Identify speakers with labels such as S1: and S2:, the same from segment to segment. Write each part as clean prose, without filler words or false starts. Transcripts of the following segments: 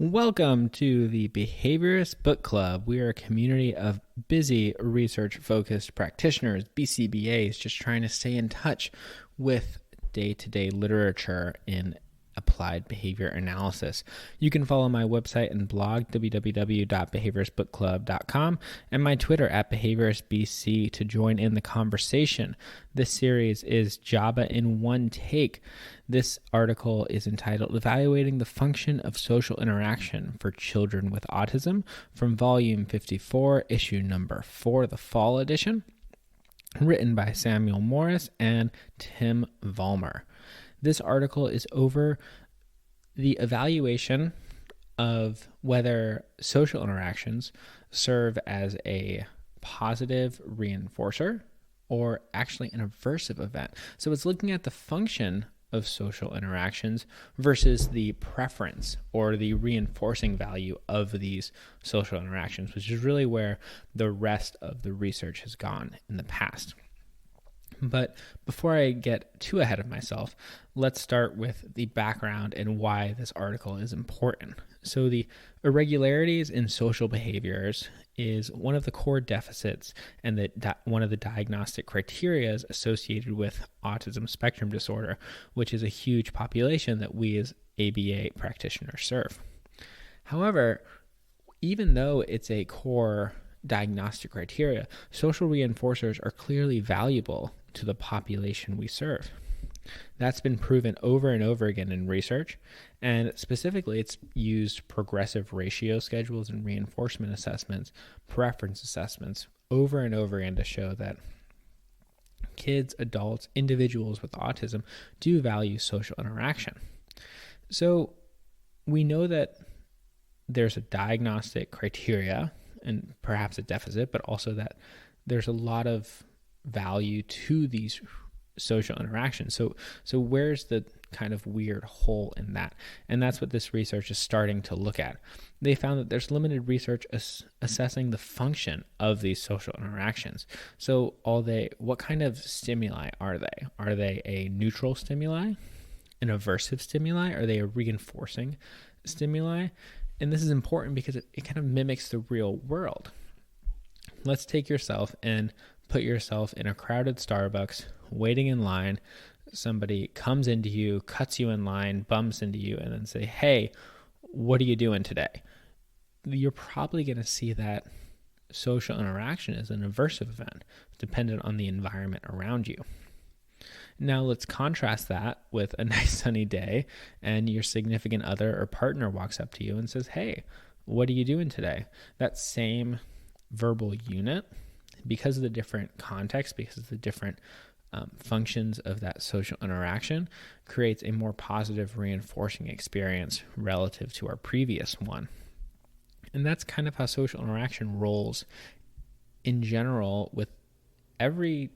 S1: Welcome to the Behaviorist Book Club. We are a community of busy research-focused practitioners, BCBAs, just trying to stay in touch with day-to-day literature in applied behavior analysis. You can follow my website and blog, www.behavioristbookclub.com, and my Twitter @behavioristbc to join in the conversation. This series is JABA in one take. This article is entitled Evaluating the Function of Social Interaction for Children with Autism from Volume 54, Issue Number 4, the Fall Edition, written by Samuel Morris and Tim Vollmer. This article is over the evaluation of whether social interactions serve as a positive reinforcer or actually an aversive event. So it's looking at the function of social interactions versus the preference or the reinforcing value of these social interactions, which is really where the rest of the research has gone in the past. But before I get too ahead of myself, let's start with the background and why this article is important. So the irregularities in social behaviors is one of the core deficits and one of the diagnostic criteria associated with autism spectrum disorder, which is a huge population that we as ABA practitioners serve. However, even though it's a core diagnostic criteria, social reinforcers are clearly valuable to the population we serve. That's been proven over and over again in research, and specifically it's used progressive ratio schedules and reinforcement assessments, preference assessments over and over again to show that kids, adults, individuals with autism do value social interaction. So we know that there's a diagnostic criteria and perhaps a deficit, but also that there's a lot of value to these social interactions. So where's the kind of weird hole in that? And that's what this research is starting to look at. They found that there's limited research assessing the function of these social interactions. So what kind of stimuli are they? Are they a neutral stimuli, an aversive stimuli? Are they a reinforcing stimuli? And this is important because it kind of mimics the real world. Let's take yourself and put yourself in a crowded Starbucks, waiting in line. Somebody comes into you, cuts you in line, bumps into you, and then say, "Hey, what are you doing today?" You're probably going to see that social interaction as an aversive event, dependent on the environment around you. Now let's contrast that with a nice sunny day and your significant other or partner walks up to you and says, "Hey, what are you doing today?" That same verbal unit, because of the different context, because of the different functions of that social interaction, creates a more positive reinforcing experience relative to our previous one. And that's kind of how social interaction rolls in general with every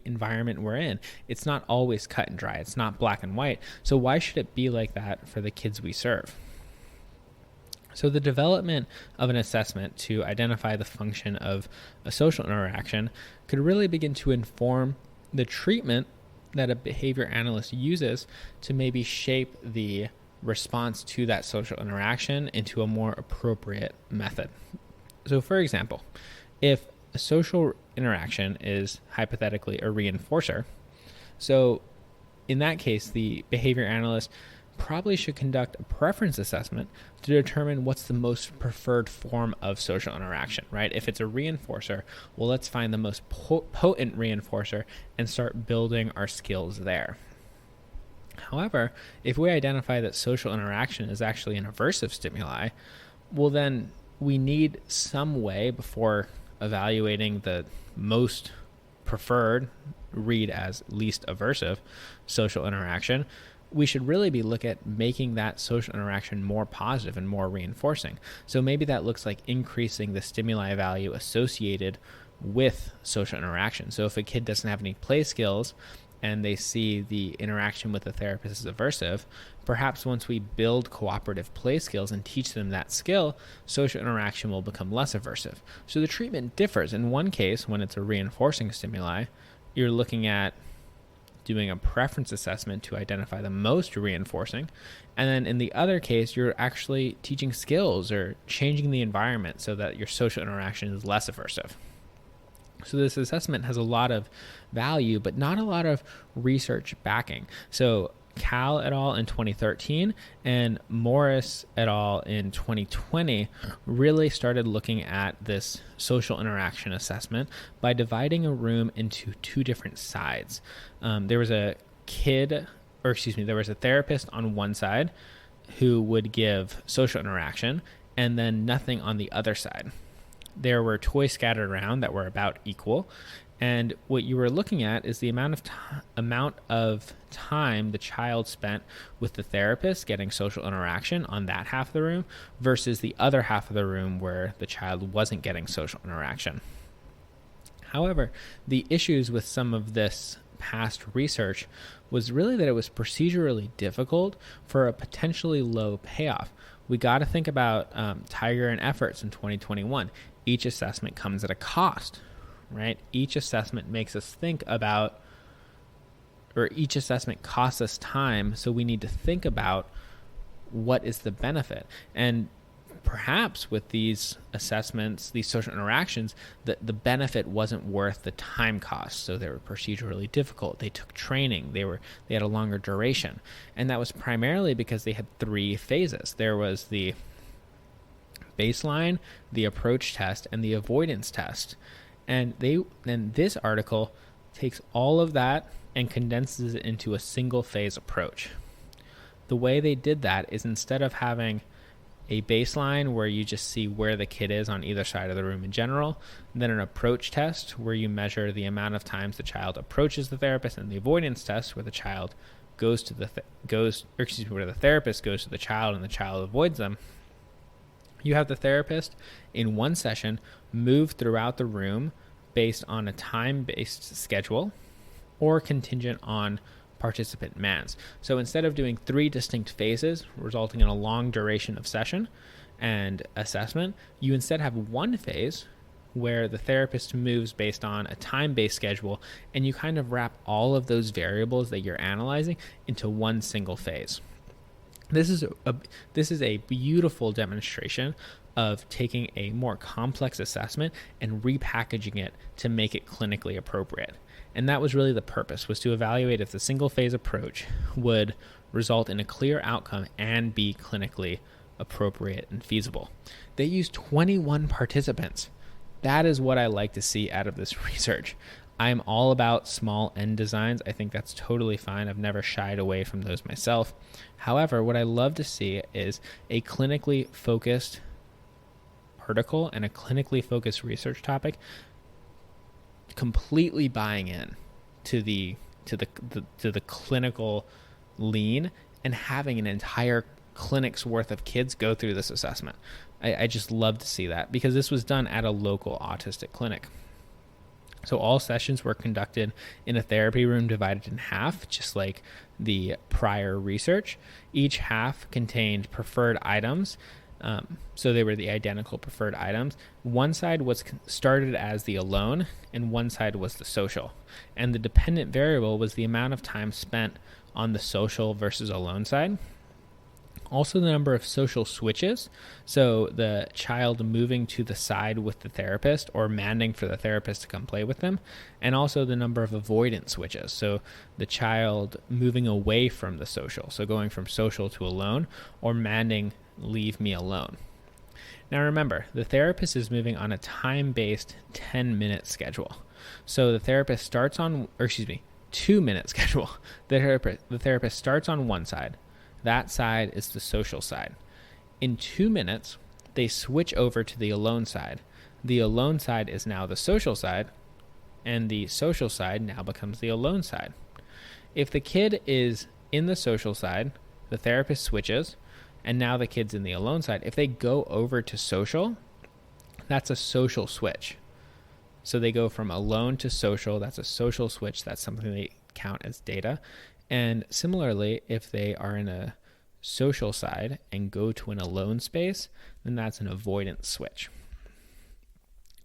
S1: environment we're in. It's not always cut and dry. It's not black and white. So why should it be like that for the kids we serve? So the development of an assessment to identify the function of a social interaction could really begin to inform the treatment that a behavior analyst uses to maybe shape the response to that social interaction into a more appropriate method. So for example, if a social interaction is hypothetically a reinforcer, so in that case, the behavior analyst probably should conduct a preference assessment to determine what's the most preferred form of social interaction, right? If it's a reinforcer, well, let's find the most potent reinforcer and start building our skills there. However, if we identify that social interaction is actually an aversive stimuli, well, then we need some way before evaluating the most preferred, read as least aversive social interaction. We should really be looking at making that social interaction more positive and more reinforcing. So maybe that looks like increasing the stimuli value associated with social interaction. So if a kid doesn't have any play skills and they see the interaction with the therapist is aversive, perhaps once we build cooperative play skills and teach them that skill, social interaction will become less aversive. So the treatment differs. In one case, when it's a reinforcing stimuli, you're looking at doing a preference assessment to identify the most reinforcing. And then in the other case, you're actually teaching skills or changing the environment so that your social interaction is less aversive. So this assessment has a lot of value, but not a lot of research backing. So Cal et al. In 2013 and Morris et al. In 2020 really started looking at this social interaction assessment by dividing a room into two different sides. There was a therapist on one side who would give social interaction and then nothing on the other side. There were toys scattered around that were about equal. And what you were looking at is the amount of time the child spent with the therapist getting social interaction on that half of the room versus the other half of the room where the child wasn't getting social interaction. However, the issues with some of this past research was really that it was procedurally difficult for a potentially low payoff. We got to think about Tiger and Efforts in 2021. Each assessment comes at a cost, right? Each assessment makes us think about, or each assessment costs us time, so we need to think about what is the benefit. And perhaps with these assessments, these social interactions, the benefit wasn't worth the time cost. So they were procedurally difficult. They took training. They had a longer duration. And that was primarily because they had three phases. There was the baseline, the approach test, and the avoidance test. And this article takes all of that and condenses it into a single phase approach. The way they did that is instead of having a baseline where you just see where the kid is on either side of the room in general, then an approach test where you measure the amount of times the child approaches the therapist, and the avoidance test where the child where the therapist goes to the child and the child avoids them. You have the therapist in one session move throughout the room based on a time-based schedule or contingent on participant demands. So instead of doing three distinct phases resulting in a long duration of session and assessment, you instead have one phase where the therapist moves based on a time-based schedule, and you kind of wrap all of those variables that you're analyzing into one single phase. This is a beautiful demonstration of taking a more complex assessment and repackaging it to make it clinically appropriate. And that was really the purpose, was to evaluate if the single phase approach would result in a clear outcome and be clinically appropriate and feasible. They used 21 participants. That is what I like to see out of this research. I'm all about small N designs. I think that's totally fine. I've never shied away from those myself. However, what I love to see is a clinically focused article and a clinically focused research topic completely buying in to the clinical lean and having an entire clinic's worth of kids go through this assessment. I just love to see that because this was done at a local autistic clinic. So all sessions were conducted in a therapy room divided in half, just like the prior research. Each half contained preferred items. So they were the identical preferred items. One side was started as the alone, and one side was the social. And the dependent variable was the amount of time spent on the social versus alone side. Also the number of social switches, so the child moving to the side with the therapist or manding for the therapist to come play with them, and also the number of avoidance switches, so the child moving away from the social, so going from social to alone, or manding, leave me alone. Now remember, the therapist is moving on a time-based 10-minute schedule. So the therapist starts on, 2-minute schedule. The therapist starts on one side. That side is the social side. In 2 minutes, they switch over to the alone side. The alone side is now the social side, and the social side now becomes the alone side. If the kid is in the social side, the therapist switches, and now the kid's in the alone side. If they go over to social, that's a social switch. So they go from alone to social. That's a social switch. That's something they count as data. And similarly, if they are in a social side and go to an alone space, then that's an avoidance switch.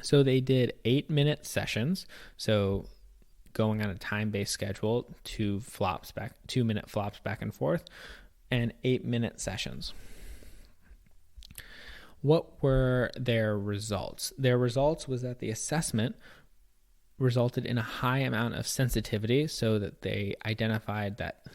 S1: So they did 8-minute sessions. So going on a time-based schedule, 2-minute flops back and forth, and 8-minute sessions. What were their results? Their results was that the assessment resulted in a high amount of sensitivity, so that they identified that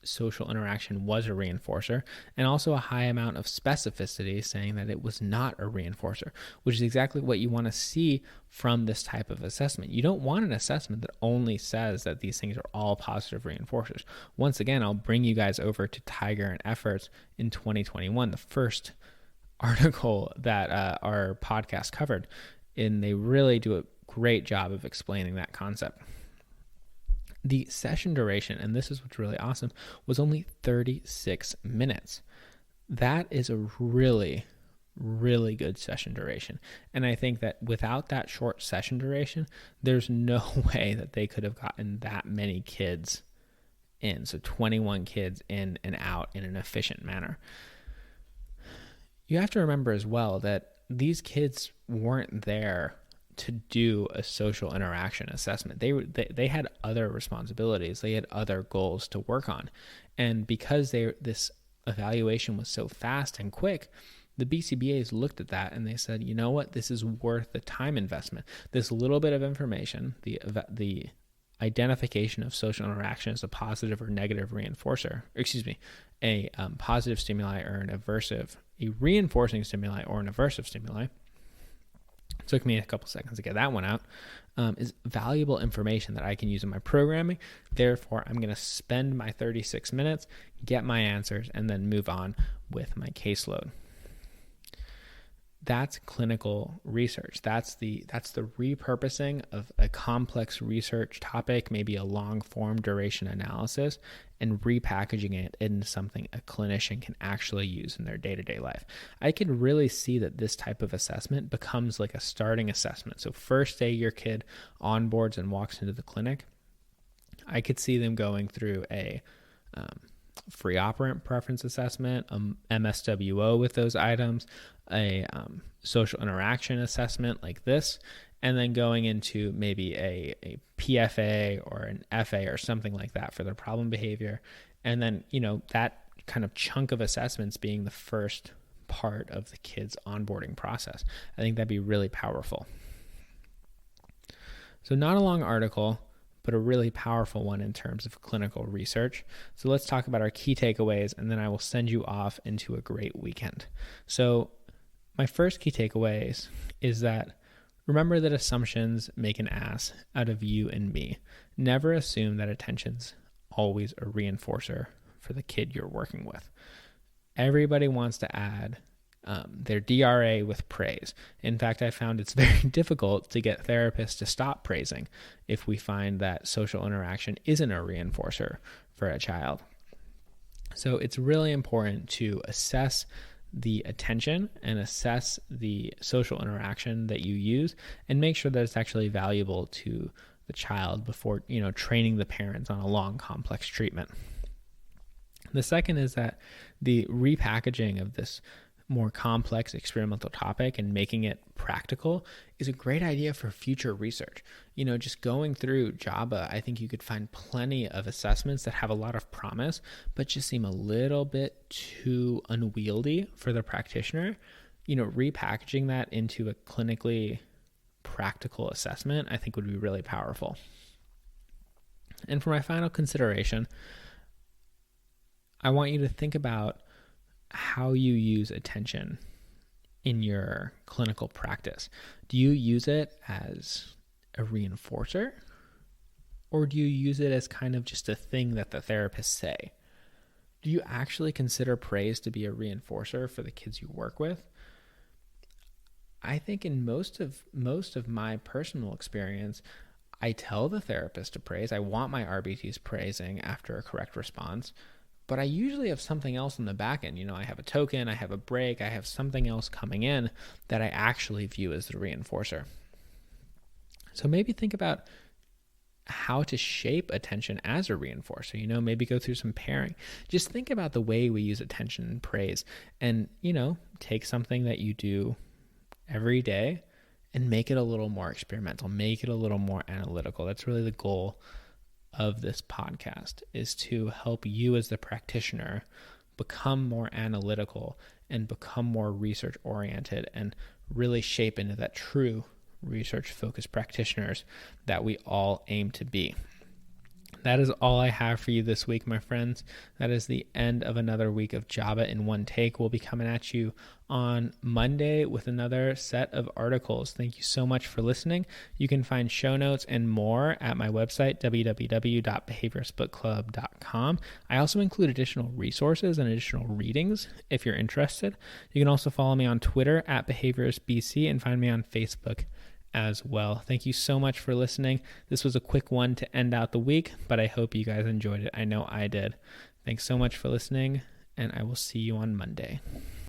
S1: social interaction was a reinforcer, and also a high amount of specificity, saying that it was not a reinforcer, which is exactly what you want to see from this type of assessment. You don't want an assessment that only says that these things are all positive reinforcers. Once again, I'll bring you guys over to Tiger and Efforts in 2021, the first article that our podcast covered, and they really do a great job of explaining that concept. The session duration, and this is what's really awesome, was only 36 minutes. That is a really, really good session duration. And I think that without that short session duration, there's no way that they could have gotten that many kids in. So 21 kids in and out in an efficient manner. You have to remember as well that these kids weren't there to do a social interaction assessment. They had other responsibilities. They had other goals to work on. And because this evaluation was so fast and quick, the BCBAs looked at that and they said, you know what, this is worth the time investment. This little bit of information, the identification of social interaction as a positive or negative reinforcer, a positive stimuli or a reinforcing stimuli or an aversive stimuli. It took me a couple seconds to get that one out, is valuable information that I can use in my programming. Therefore, I'm going to spend my 36 minutes, get my answers, and then move on with my caseload. That's clinical research. That's the repurposing of a complex research topic, maybe a long form duration analysis, and repackaging it into something a clinician can actually use in their day-to-day life. I can really see that this type of assessment becomes like a starting assessment. So first day your kid onboards and walks into the clinic, I could see them going through a free operant preference assessment, MSWO with those items, a social interaction assessment like this, and then going into maybe a PFA or an FA or something like that for their problem behavior. And then, that kind of chunk of assessments being the first part of the kid's onboarding process. I think that'd be really powerful. So not a long article, but a really powerful one in terms of clinical research. So let's talk about our key takeaways, and then I will send you off into a great weekend. So my first key takeaways is that remember that assumptions make an ass out of you and me. Never assume that attention's always a reinforcer for the kid you're working with. Everybody wants to add their DRA with praise. In fact, I found it's very difficult to get therapists to stop praising if we find that social interaction isn't a reinforcer for a child. So it's really important to assess the attention and assess the social interaction that you use and make sure that it's actually valuable to the child before, training the parents on a long, complex treatment. The second is that the repackaging of this more complex experimental topic and making it practical is a great idea for future research. Just going through JABA, I think you could find plenty of assessments that have a lot of promise, but just seem a little bit too unwieldy for the practitioner. Repackaging that into a clinically practical assessment, I think would be really powerful. And for my final consideration, I want you to think about how you use attention in your clinical practice. Do you use it as a reinforcer, or do you use it as kind of just a thing that the therapists say? Do you actually consider praise to be a reinforcer for the kids you work with? I think in most of my personal experience, I tell the therapist to praise. I want my RBTs praising after a correct response. But I usually have something else in the back end. I have a token, I have a break, I have something else coming in that I actually view as the reinforcer. So maybe think about how to shape attention as a reinforcer, maybe go through some pairing. Just think about the way we use attention and praise and, take something that you do every day and make it a little more experimental, make it a little more analytical. That's really the goal of this podcast, is to help you as the practitioner become more analytical and become more research oriented and really shape into that true research focused practitioners that we all aim to be. That is all I have for you this week, my friends. That is the end of another week of JABA in one take. We'll be coming at you on Monday with another set of articles. Thank you so much for listening. You can find show notes and more at my website, www.behavioristbookclub.com. I also include additional resources and additional readings if you're interested. You can also follow me on Twitter at behavioristbc and find me on Facebook as well. Thank you so much for listening. This was a quick one to end out the week, but I hope you guys enjoyed it. I know I did. Thanks so much for listening, and I will see you on Monday.